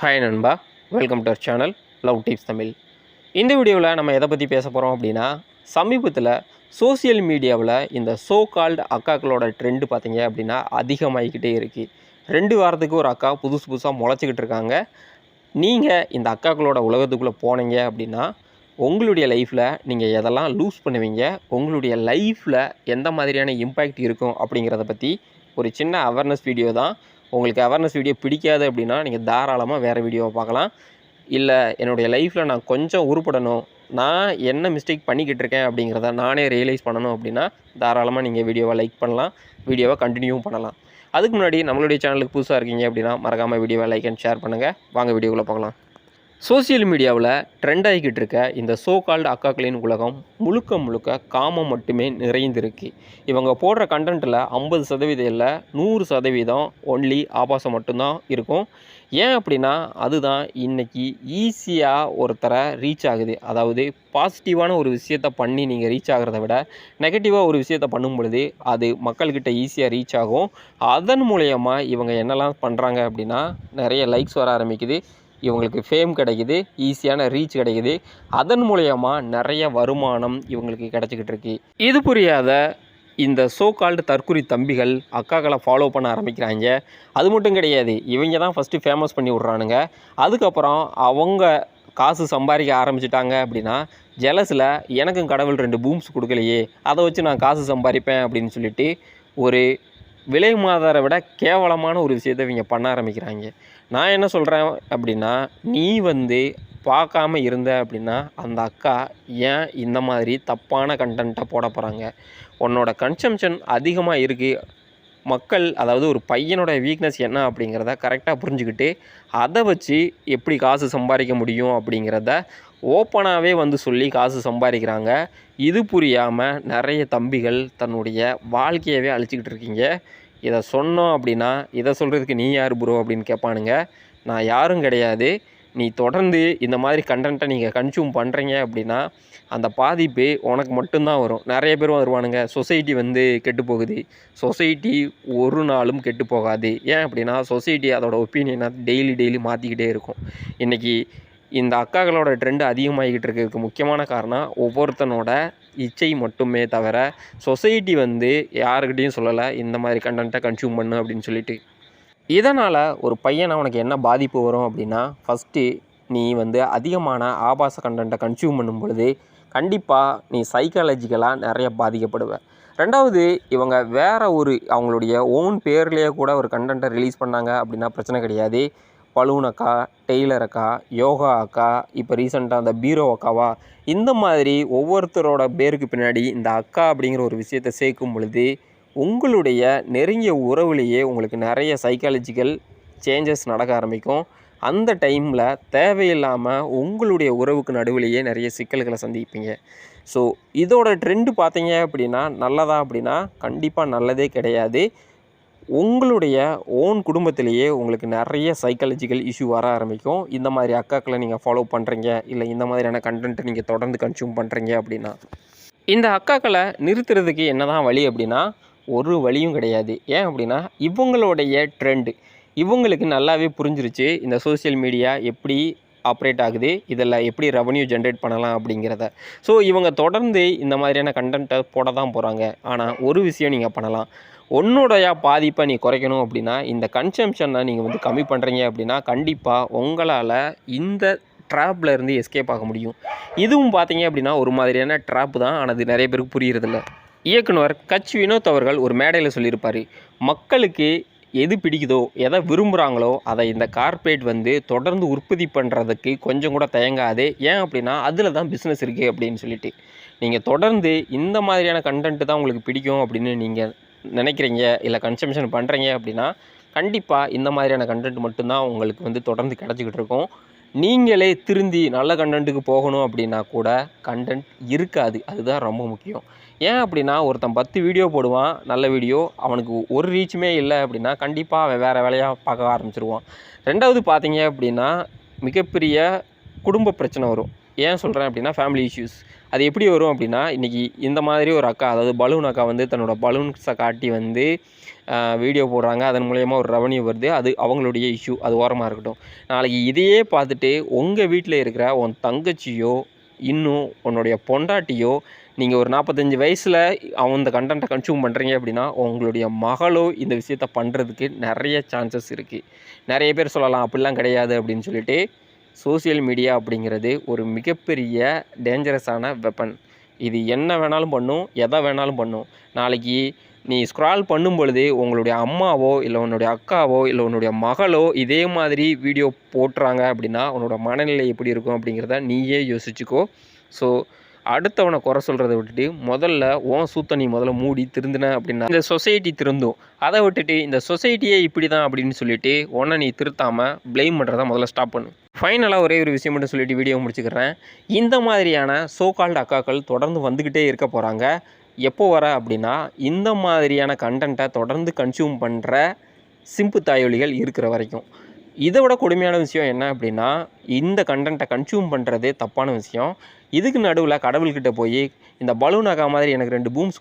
Hi நண்பா, welcome to our channel love tips Tamil. இந்த வீடியோவில் நம்ம எதை பற்றி பேச போகிறோம் அப்படின்னா, சமீபத்தில் சோசியல் மீடியாவில் இந்த சோ கால்டு அக்காக்களோட ட்ரெண்டு பார்த்தீங்க அப்படின்னா அதிகமாகிக்கிட்டே இருக்குது. 2 வாரத்துக்கு ஒரு அக்கா புதுசாக முளைச்சிக்கிட்டு இருக்காங்க. நீங்கள் இந்த அக்காக்களோட உலகத்துக்குள்ளே போனீங்க அப்படின்னா, உங்களுடைய லைஃப்பில் நீங்கள் எதெல்லாம் லூஸ் பண்ணுவீங்க, உங்களுடைய லைஃப்பில் எந்த மாதிரியான இம்பேக்ட் இருக்கும் அப்படிங்கிறத பற்றி ஒரு சின்ன அவேர்னஸ் வீடியோ தான். உங்களுக்கு அவேர்னஸ் வீடியோ பிடிக்காது அப்படின்னா நீங்கள் தாராளமாக வேறு வீடியோவை பார்க்கலாம். இல்லை என்னுடைய லைஃப்பில் நான் கொஞ்சம் உருப்படணும், நான் என்ன மிஸ்டேக் பண்ணிக்கிட்டு இருக்கேன் அப்படிங்கிறத நானே ரியலைஸ் பண்ணணும் அப்படின்னா தாராளமாக நீங்கள் வீடியோவை லைக் பண்ணலாம், வீடியோவை கண்டினியூவும் பண்ணலாம். அதுக்கு முன்னாடி நம்மளுடைய சேனலுக்கு புதுசாக இருக்கீங்க அப்படின்னா மறக்காமல் வீடியோவை லைக் அண்ட் ஷேர் பண்ணுங்கள். வாங்க வீடியோக்குள்ளே பார்க்கலாம். சோசியல் மீடியாவில் ட்ரெண்ட் ஆகிக்கிட்டு இருக்க இந்த சோ கால்டு அக்காக்களின் உலகம் முழுக்க காமம் மட்டுமே நிறைந்திருக்கு. இவங்க போடுற கண்டென்ட்டில் 50% இல்லை 100% ஒன்லி ஆபாசம் மட்டும்தான் இருக்கும். ஏன் அப்படின்னா அதுதான் இன்றைக்கி ஈஸியாக ஒருத்தரை ரீச் ஆகுது. அதாவது பாசிட்டிவான ஒரு விஷயத்தை பண்ணி நீங்கள் ரீச் ஆகிறத விட நெகட்டிவாக ஒரு விஷயத்தை பண்ணும் பொழுது அது மக்கள்கிட்ட ஈஸியாக ரீச் ஆகும். அதன் மூலயமா இவங்க என்னெல்லாம் பண்ணுறாங்க அப்படின்னா நிறைய லைக்ஸ் வர ஆரம்பிக்குது, இவங்களுக்கு ஃபேம் கிடைக்குது, ஈஸியான ரீச் கிடைக்குது. அதன் மூலயமா நிறைய வருமானம் இவங்களுக்கு கிடச்சிக்கிட்டு இருக்கு. இது புரியாத இந்த சோ கால்டு தற்குறி தம்பிகள் அக்காக்களை ஃபாலோ பண்ண ஆரம்பிக்கிறாங்க. அது மட்டும் கிடையாது, இவங்க தான் ஃபஸ்ட்டு ஃபேமஸ் பண்ணி விட்றானுங்க. அதுக்கப்புறம் அவங்க காசு சம்பாதிக்க ஆரம்பிச்சிட்டாங்க அப்படின்னா ஜெலஸில் எனக்கும் கடவுள் 2 பூம்ஸ் கொடுக்கலையே, அதை வச்சு நான் காசு சம்பாதிப்பேன் அப்படின்னு சொல்லிட்டு ஒரு விலை மாதரை விட கேவலமான ஒரு விஷயத்தை இவங்க பண்ண ஆரம்பிக்கிறாங்க. நான் என்ன சொல்கிறேன் அப்படின்னா, நீ பார்க்காம இருந்த அப்படின்னா அந்த அக்கா ஏன் இந்த மாதிரி தப்பான கண்டென்ட்டை போட போகிறாங்க? உன்னோட கன்சம்ஷன் அதிகமாக இருக்குது. மக்கள் அதாவது ஒரு பையனோட வீக்னஸ் என்ன அப்படிங்கிறத கரெக்டாக புரிஞ்சுக்கிட்டு அதை வச்சு எப்படி காசு சம்பாதிக்க முடியும் அப்படிங்கிறத ஓப்பனாகவே சொல்லி காசு சம்பாதிக்கிறாங்க. இது புரியாமல் நிறைய தம்பிகள் தன்னுடைய வாழ்க்கையவே அழிச்சிக்கிட்டு இருக்கீங்க. இதை சொன்னோம் அப்படின்னா இதை சொல்கிறதுக்கு நீ யார் ப்ரோ அப்படின்னு கேட்பானுங்க. நான் யாரும் கிடையாது. நீ தொடர்ந்து இந்த மாதிரி கண்டென்ட்டை நீங்கள் கன்சியூம் பண்ணுறீங்க அப்படின்னா அந்த பாதிப்பு உனக்கு மட்டும்தான் வரும். நிறைய பேர் வருவானுங்க, சொசைட்டி கெட்டு போகுது. சொசைட்டி ஒரு நாளும் கெட்டு போகாது. ஏன் அப்படின்னா சொசைட்டி அதோட ஒப்பீனியனை டெய்லி மாற்றிக்கிட்டே இருக்கும். இன்றைக்கி இந்த அக்காக்களோட ட்ரெண்டு அதிகமாகிக்கிட்டு இருக்கிறதுக்கு முக்கியமான காரணம் ஒவ்வொருத்தனோட இச்சை மட்டுமே தவிர சொசைட்டி யாருக்கிட்டையும் சொல்லலை இந்த மாதிரி கண்டென்ட்டை கன்சியூம் பண்ணு அப்படின்னு சொல்லிட்டு. இதனால் ஒரு பையனை அவனுக்கு என்ன பாதிப்பு வரும் அப்படின்னா, ஃபஸ்ட்டு நீ அதிகமான ஆபாச கண்டென்ட்டை கன்சியூம் பண்ணும் பொழுது கண்டிப்பாக நீ சைக்காலஜிக்கலாக நிறைய பாதிக்கப்படுவ. ரெண்டாவது, இவங்க வேறு அவங்களுடைய ஓன் பேர்லேயே கூட ஒரு கண்டென்ட்டை ரிலீஸ் பண்ணாங்க அப்படின்னா பிரச்சனை கிடையாது. பலூன் அக்கா, டெய்லர் அக்கா, யோகா அக்கா, இப்போ ரீசெண்டாக அந்த பீரோ அக்காவா, இந்த மாதிரி ஒவ்வொருத்தரோட பேருக்கு பின்னாடி இந்த அக்கா அப்படிங்கிற ஒரு விஷயத்தை சேர்க்கும் பொழுது உங்களுடைய நெருங்கிய உறவுலேயே உங்களுக்கு நிறைய சைக்காலஜிக்கல் சேஞ்சஸ் நடக்க ஆரம்பிக்கும். அந்த டைமில் தேவையில்லாமல் உங்களுடைய உறவுக்கு நடுவிலேயே நிறைய சிக்கல்களை சந்திப்பீங்க. ஸோ இதோட ட்ரெண்டு பார்த்தீங்க அப்படின்னா நல்லதா அப்படின்னா கண்டிப்பாக நல்லதே கிடையாது. உங்களுடைய ஓன் குடும்பத்திலேயே உங்களுக்கு நிறைய சைக்காலஜிக்கல் இஷ்யூ வர ஆரம்பிக்கும். இந்த மாதிரி அக்காக்களை நீங்கள் ஃபாலோ பண்ணுறீங்க, இல்லை இந்த மாதிரியான கண்டென்ட்டை நீங்கள் தொடர்ந்து கன்சியூம் பண்ணுறீங்க அப்படின்னா. இந்த அக்காக்களை நிறுத்துறதுக்கு என்ன தான் வழி அப்படின்னா ஒரு வழியும் கிடையாது. ஏன் அப்படின்னா இவங்களுடைய ட்ரெண்டு இவங்களுக்கு நல்லாவே புரிஞ்சிருச்சு. இந்த சோசியல் மீடியா எப்படி ஆப்ரேட் ஆகுது, இதில் எப்படி ரெவன்யூ ஜென்ரேட் பண்ணலாம் அப்படிங்கிறத. ஸோ இவங்க தொடர்ந்து இந்த மாதிரியான கண்டென்ட்டை போட தான் போகிறாங்க. ஆனால் ஒரு விஷயம் நீங்கள் பண்ணலாம். உன்னுடைய பாதிப்பை நீ குறைக்கணும் அப்படின்னா இந்த கன்சம்ஷனை நீங்கள் கம்மி பண்ணுறீங்க அப்படின்னா கண்டிப்பாக உங்களால் இந்த ட்ராப்பில் இருந்து எஸ்கேப் ஆக முடியும். இதுவும் பார்த்தீங்க அப்படின்னா ஒரு மாதிரியான ட்ராப்பு தான். ஆனால் அது நிறைய பேருக்கு புரிகிறதில்ல. இயக்குனர் கட்ச் வினோத் அவர்கள் ஒரு மேடையில் சொல்லியிருப்பார், மக்களுக்கு எது பிடிக்குதோ எதை விரும்புகிறாங்களோ அதை இந்த கார்ப்பரேட் தொடர்ந்து உற்பத்தி பண்ணுறதுக்கு கொஞ்சம் கூட தயங்காது. ஏன் அப்படின்னா அதில் தான் பிஸ்னஸ் இருக்குது அப்படின்னு சொல்லிட்டு. நீங்கள் தொடர்ந்து இந்த மாதிரியான கண்டென்ட்டு தான் உங்களுக்கு பிடிக்கும் அப்படின்னு நீங்கள் நினைக்கிறீங்க, இல்லை கன்சம்ஷன் பண்ணுறீங்க அப்படின்னா கண்டிப்பாக இந்த மாதிரியான கண்டென்ட் மட்டும்தான் உங்களுக்கு தொடர்ந்து கிடச்சிக்கிட்டு இருக்கும். நீங்களே திருந்தி நல்ல கண்டென்ட்டுக்கு போகணும் அப்படின்னா கூட கண்டென்ட் இருக்காது. அதுதான் ரொம்ப முக்கியம். ஏன் அப்படின்னா ஒருத்தன் 10 வீடியோ போடுவான், நல்ல வீடியோ, அவனுக்கு ஒரு ரீச்சுமே இல்லை அப்படின்னா கண்டிப்பாக அவன் வேறு வேலையாக பார்க்க ஆரம்பிச்சிருவான். ரெண்டாவது பார்த்தீங்க அப்படின்னா மிகப்பெரிய குடும்ப பிரச்சனை வரும். ஏன் சொல்கிறேன் அப்படின்னா ஃபேமிலி இஷ்யூஸ். அது எப்படி வரும் அப்படின்னா, இன்றைக்கி இந்த மாதிரி ஒரு அக்கா, அதாவது பலூன் அக்கா வந்து தன்னோட பலூன்ஸை காட்டி வந்து வீடியோ போடுறாங்க. அதன் மூலயமா ஒரு ரெவன்யூ வருது. அது அவங்களுடைய இஷ்யூ, அது ஓரமாக இருக்கட்டும். நாளைக்கு இதையே பார்த்துட்டு உங்கள் வீட்டில் இருக்கிற உன் தங்கச்சியோ இன்னும் உன்னுடைய பொண்டாட்டியோ நீங்கள் ஒரு 45 வயசில் அந்த கண்டென்ட்டை கன்சியூம் பண்ணுறீங்க அப்படின்னா, உங்களுடைய மகளோ இந்த விஷயத்த பண்ணுறதுக்கு நிறைய சான்சஸ் இருக்குது. நிறைய பேர் சொல்லலாம் அப்படிலாம் கிடையாது அப்படின்னு சொல்லிட்டு. சோசியல் மீடியா அப்படிங்கிறது ஒரு மிகப்பெரிய டேஞ்சரஸான வெப்பன். இது என்ன வேணாலும் பண்ணும், எதை வேணாலும் பண்ணும். நாளைக்கு நீ ஸ்க்ரால் பண்ணும் பொழுது உங்களுடைய அம்மாவோ இல்லை உன்னுடைய அக்காவோ இல்லை உன்னுடைய மகளோ இதே மாதிரி வீடியோ போட்டுறாங்க அப்படின்னா உன்னோட மனநிலை எப்படி இருக்கும் அப்படிங்கிறத நீயே யோசிச்சுக்கோ. ஸோ அடுத்தவனை குறை சொல்கிறத விட்டுட்டு முதல்ல உன் சூத்தை நீ முதல்ல மூடி திருந்தின அப்படின்னா இந்த சொசைட்டி திருந்தும். அதை விட்டுட்டு இந்த சொசைட்டியே இப்படி தான் அப்படின்னு சொல்லிட்டு உன்னை நீ திருத்தாமல் ப்ளேம் பண்ணுறத முதல்ல ஸ்டாப் பண்ணு. ஃபைனலாக ஒரே ஒரு விஷயம் மட்டும் சொல்லிட்டு வீடியோ முடிச்சுக்கிறேன். இந்த மாதிரியான சோகால்டு அக்காக்கள் தொடர்ந்து வந்துக்கிட்டே இருக்க போகிறாங்க. எப்போ வர அப்படின்னா, இந்த மாதிரியான கண்டென்ட்டை தொடர்ந்து கன்சியூம் பண்ணுற சிம்பு தாயொலிகள் இருக்கிற வரைக்கும். இதை விட கொடுமையான விஷயம் என்ன அப்படின்னா, இந்த கண்டென்ட்டை கன்சியூம் பண்ணுறதே தப்பான விஷயம். இதுக்கு நடுவில் கடவுள்கிட்ட போய் இந்த பலூன் அக்கா மாதிரி எனக்கு 2 பூம்ஸ்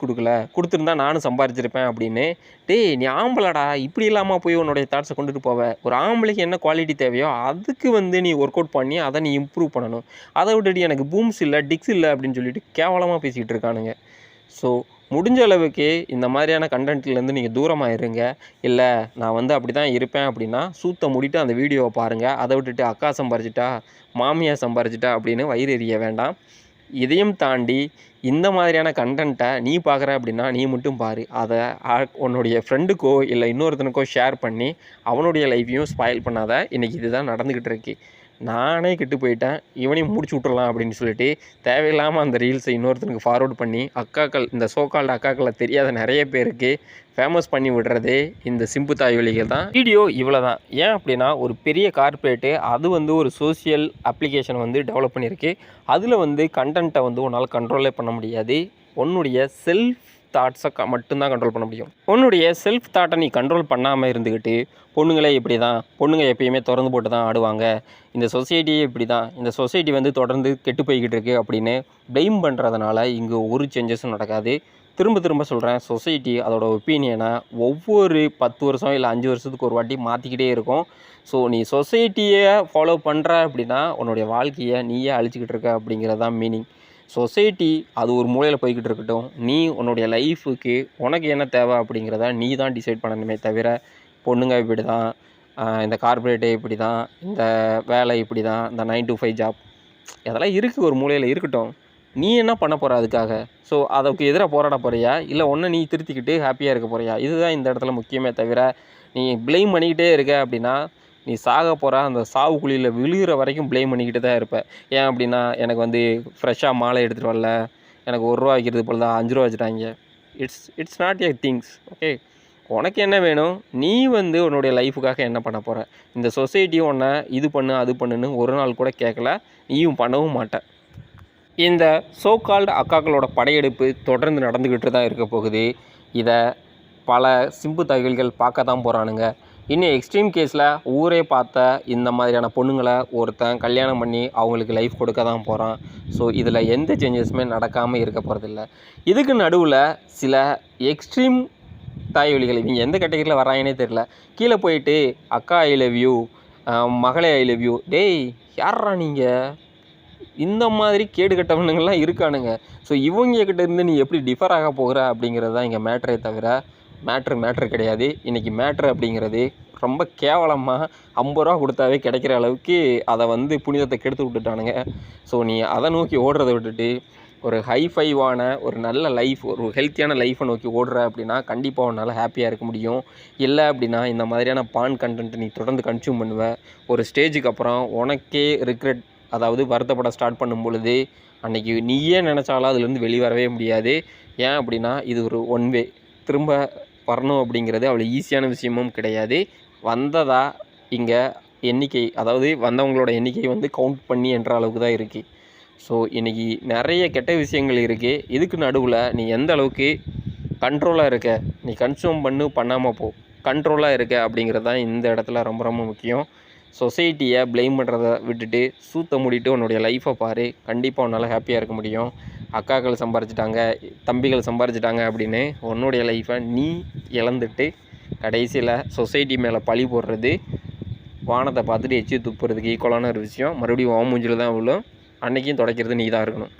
கொடுத்துருந்தா நானும் சம்பாரிச்சிருப்பேன் அப்படின்னு. டேய் நீ ஆம்பளடா, இப்படி இல்லாமல் போய் உன்னுடைய தாட்ஸை கொண்டுட்டு போவ. ஒரு ஆம்பளைக்கு என்ன குவாலிட்டி தேவையோ அதுக்கு வந்து நீ ஒர்க் அவுட் பண்ணி அதை நீ இம்ப்ரூவ் பண்ணணும். அதை விட்டுட்டு எனக்கு பூம்ஸ் இல்லை, டிக்ஸ் இல்லை அப்படின்னு சொல்லிட்டு கேவலமாக பேசிக்கிட்டு இருக்கானுங்க. ஸோ முடிஞ்ச அளவுக்கு இந்த மாதிரியான கண்டென்ட்லேருந்து நீங்கள் தூரமாக இருங்க. இல்லை நான் வந்து அப்படி தான் இருப்பேன் அப்படின்னா சூத்தை மூடிட்டு அந்த வீடியோவை பாருங்கள். அதை விட்டுட்டு அக்கா சம்பாரிச்சிட்டா, மாமியார் சம்பாரிச்சிட்டா அப்படின்னு வயிறு எறிய வேண்டாம். இதையும் தாண்டி இந்த மாதிரியான கண்டென்ட்டை நீ பார்க்குற அப்படின்னா நீ மட்டும் பாரு. அதை உன்னுடைய ஃப்ரெண்டுக்கோ இல்லை இன்னொருத்தனுக்கோ ஷேர் பண்ணி அவனுடைய லைஃப்பையும் ஸ்பாயில் பண்ணாத. இன்றைக்கி இதுதான் நடந்துக்கிட்டு இருக்கு. நானே கெட்டு போயிட்டேன், இவனையும் முடிச்சு விட்றலாம் அப்படின்னு சொல்லிட்டு தேவையில்லாமல் அந்த ரீல்ஸை இன்னொருத்தனுக்கு ஃபார்வர்ட் பண்ணி அக்காக்கள், இந்த சோகால்டு அக்காக்களை தெரியாத நிறைய பேருக்கு ஃபேமஸ் பண்ணி விடுறதே இந்த சிம்பு தாயொலிகள் தான். வீடியோ இவ்வளோ தான். ஏன் அப்படின்னா ஒரு பெரிய கார்ப்பரேட்டு அது வந்து ஒரு சோசியல் அப்ளிகேஷன் வந்து டெவலப் பண்ணியிருக்கு. அதில் வந்து கண்டென்ட்டை வந்து உன்னால் கண்ட்ரோலே பண்ண முடியாது. உன்னுடைய செல்ஃப் தாட்ஸை மட்டும்தான் கண்ட்ரோல் பண்ண முடியும். உன்னுடைய செல்ஃப் தாட்டை நீ கண்ட்ரோல் பண்ணாமல் இருந்துக்கிட்டு பொண்ணுங்களே இப்படி தான், பொண்ணுங்க எப்பயுமே திறந்து போட்டு தான் ஆடுவாங்க, இந்த சொசைட்டியே இப்படி தான், இந்த சொசைட்டி வந்து தொடர்ந்து கெட்டு போய்கிட்டு இருக்குது அப்படின்னு ப்ளேம் பண்ணுறதுனால இங்கே ஒரு சேஞ்சஸும் நடக்காது. திரும்ப திரும்ப சொல்கிறேன், சொசைட்டி அதோட ஒப்பீனியனை ஒவ்வொரு 10 வருஷம் இல்லை 5 வருஷத்துக்கு ஒரு வாட்டி மாற்றிக்கிட்டே இருக்கும். ஸோ நீ சொசைட்டியை ஃபாலோ பண்ணுற அப்படின்னா உன்னுடைய வாழ்க்கையை நீயே அழிச்சிக்கிட்டு இருக்க அப்படிங்கிறது தான் மீனிங். சொசைட்டி அது ஒரு மூலையில் போய்கிட்டு இருக்கட்டும், நீ உன்னுடைய லைஃபுக்கு உனக்கு என்ன தேவை அப்படிங்கிறத நீ தான் டிசைட் பண்ணணுமே தவிர பொண்ணுங்க இப்படி தான், இந்த கார்ப்பரேட்டே இப்படி தான், இந்த வேலை இப்படி தான், இந்த 9 to 5 ஜாப் இதெல்லாம் இருக்குது, ஒரு மூலையில் இருக்கட்டும். நீ என்ன பண்ண போகிற அதுக்காக? ஸோ அதுக்கு எதிராக போராட போகிறியா, இல்லை ஒன்று நீ திருத்திக்கிட்டு ஹாப்பியாக இருக்க போகிறியா? இதுதான் இந்த இடத்துல முக்கியமே தவிர நீ ப்ளேம் பண்ணிக்கிட்டே இருக்க அப்படின்னா நீ சாக போகிற அந்த சாவு குழியில் விழுகிற வரைக்கும் ப்ளேம் பண்ணிக்கிட்டு தான் இருப்பேன். ஏன் அப்படின்னா எனக்கு வந்து ஃப்ரெஷ்ஷாக மாலை எடுத்துகிட்டு வரல, எனக்கு ₹1 வைக்கிறது போல் தான் ₹5 வச்சுட்டாங்க. It's not a things. Okay, உனக்கு என்ன வேணும்? நீ வந்து உன்னுடைய லைஃபுக்காக என்ன பண்ண போகிற? இந்த சொசைட்டியும் உன்னை இது பண்ணு அது பண்ணுன்னு ஒரு நாள் கூட கேட்கல, நீயும் பண்ணவும் மாட்ட. இந்த சோகால்டு அக்காக்களோட படையெடுப்பு தொடர்ந்து நடந்துக்கிட்டு தான் இருக்க போகுது. இதை பல சிம்பு தகவல்கள் பார்க்க தான் போகிறானுங்க. இன்னும் எக்ஸ்ட்ரீம் கேஸில் ஊரே பார்த்த இந்த மாதிரியான பொண்ணுங்களை ஒருத்தன் கல்யாணம் பண்ணி அவங்களுக்கு லைஃப் கொடுக்க தான் போகிறான். ஸோ இதில் எந்த சேஞ்சஸுமே நடக்காமல் இருக்க போகிறதில்ல. இதுக்கு நடுவில் சில எக்ஸ்ட்ரீம் தாய்வழிகள் இவங்க எந்த கேட்டகரியில் வராங்கன்னே தெரில. கீழே போயிட்டு அக்கா ஐ லவ் யூ, மகளே ஐ லவ் யூ. டேய் யாரா நீங்கள்? இந்த மாதிரி கேடு கட்டவனுங்கள்லாம் இருக்கானுங்க. ஸோ இவங்கக்கிட்ட இருந்து நீ எப்படி டிஃபர் ஆக போகிற அப்படிங்கிறது தான் இங்கே மேட்ரே தவிர மேட்ரு கிடையாது. இன்றைக்கி மேட்ரு அப்படிங்கிறது ரொம்ப கேவலமாக ₹50 கொடுத்தாவே கிடைக்கிற அளவுக்கு அதை வந்து புனிதத்தை கெடுத்து விட்டுட்டானுங்க. ஸோ நீ அதை நோக்கி ஓடுறதை விட்டுட்டு ஒரு ஹைஃபைவான ஒரு நல்ல லைஃப், ஒரு ஹெல்த்தியான லைஃப்பை நோக்கி ஓடுற அப்படின்னா கண்டிப்பாக உன்னால் ஹாப்பியாக இருக்க முடியும். இல்லை அப்படின்னா இந்த மாதிரியான பான் கண்டென்ட் நீ தொடர்ந்து கன்சியூம் பண்ணுவ. ஒரு ஸ்டேஜுக்கு அப்புறம் உனக்கே ரிக்ரெட், அதாவது வருத்தப்பட ஸ்டார்ட் பண்ணும் பொழுது அன்றைக்கி நீயே நினச்சாலும் அதுலேருந்து வெளிவரவே முடியாது. ஏன் அப்படின்னா இது ஒரு ஒன் வே, திரும்ப வரணும் அப்படிங்கிறது அவ்வளோ ஈஸியான விஷயமும் கிடையாது. வந்ததா இங்கே எண்ணிக்கை, அதாவது வந்தவங்களோட எண்ணிக்கை வந்து கவுண்ட் பண்ணி என்ற அளவுக்கு தான் இருக்குது. ஸோ இன்றைக்கி நிறைய கெட்ட விஷயங்கள் இருக்குது. இதுக்கு நடுவில் நீ எந்த அளவுக்கு கண்ட்ரோலாக இருக்க, நீ கன்சியூம் பண்ணாமல் போ, கண்ட்ரோலாக இருக்க அப்படிங்கிறது தான் இந்த இடத்துல ரொம்ப ரொம்ப முக்கியம். சொசைட்டியை ப்ளேம் பண்ணுறத விட்டுட்டு சூத்த மூடிட்டு உன்னுடைய லைஃப்பை பாரு. கண்டிப்பாக உன்னால் ஹாப்பியாக இருக்க முடியும். அக்காக்கள் சம்பாரிச்சிட்டாங்க, தம்பிகள் சம்பாரிச்சிட்டாங்க அப்படின்னு உன்னுடைய லைஃப்பை நீ இழந்துட்டு கடைசியில் சொசைட்டி மேலே பழி போடுறது வானத்தை பார்த்துட்டு எச்சி துப்புறதுக்கு ஈக்குவலான ஒரு விஷயம். மறுபடியும் மூஞ்சில் தான் விழும். அன்றைக்கும் துடைக்கிறது நீ தான் இருக்கணும்.